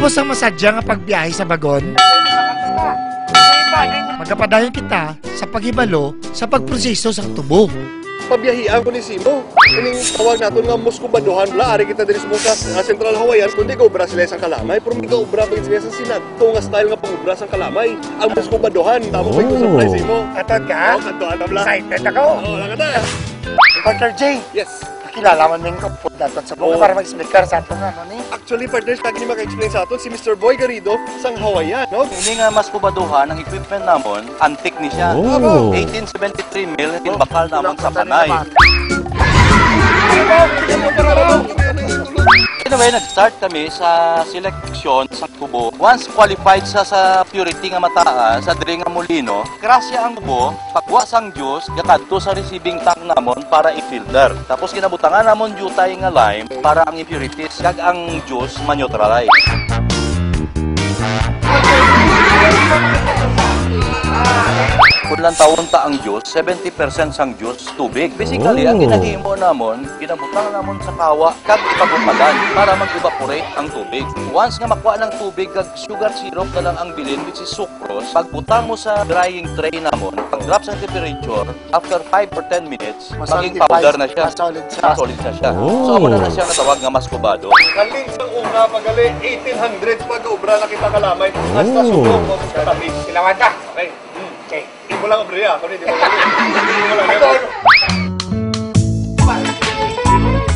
mo sa masadya nga pagbiyahe sa bagon? Magapadayon kita sa paghibalo sa pagproseso sa tubo. Pabiyahian ko ni Simo. Ining tawag natin nga Muscubadohan bla. Ari kita diri sa Central Hawaiian. Kundi ka ubra sila sa kalamay. Pero hindi ka ubra pag sila sa sinagto nga style nga pang-ubra sa kalamay. Ang Muscubadohan. Tama ba yung surprise Simo? Katod ka? Oo, katod bla. Excited ako. Oo, lang ka na. Partner Jay, Yes. kilala man yung kapod natin sa buka para mag-explicar sa atin ano ni? Actually, partners, lagi ni maka-explain sa atin si Mr. Boy Garrido sang Hawaiian, no? Hindi nga mas kubaduhan, ang equipment namon, antique ni siya. 1873 mil, bakal namon sa Panay. Anyway, nag-start kami sa seleksyon sa tubo. Once qualified sa purity nga mataas, sa diri nga molino, grasya ang tubo, pagwa sang juice, yakadto sa receiving tank namon para i-filter. Tapos kinabutangan namon jutay nga lime para ang impurities kag ang juice ma-neutralize. Kung lang taon ta ang juice, 70% sang juice, tubig. Basically, ang ginahimo namon, ginabutang namon sa kawa, kag ipabukalan para mag-evaporate ang tubig. Once nga makuha ng tubig, kag sugar syrup na lang ang bilin, which is sucrose, pagbutang mo sa drying tray namon, pag-drop sa temperature, after 5 or 10 minutes, maging powder na siya. Solid siya. Solid na siya. So, ako na siya natawag nga maskubado. Kaling sa una, pagali, 1800s pag-ubra na kita kalamay. Hasta subok mo sa katabi. Kilawan ka. Okay. Okay. Hindi mo lang ubra, ako rin. Hindi mo lang.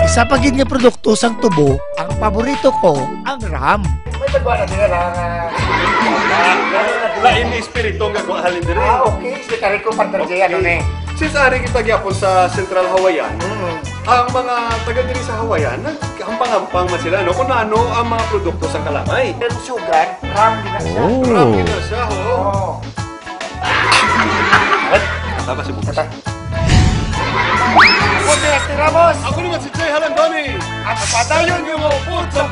Isa pa gid nga produkto sang tubo, ang paborito ko, ang ram. May bagwa na nila lang. Lain ni espiritu nga kung halin diri. Okay. Sige ko Partner Jay, ano ni? Since ari kita gyapon sa Central Hawaiian, ang mga taga diri sa Hawaiian, hampang-hampang man sila, no? Kung ano ang mga produkto sa kalamay. Pero sugar, ram din na siya. Marami na siya, ho. Oo. Tama si Bukas. Ako si Hector Ramos. Ako naman si Jay Halandoni. At patayon Yung mga food sa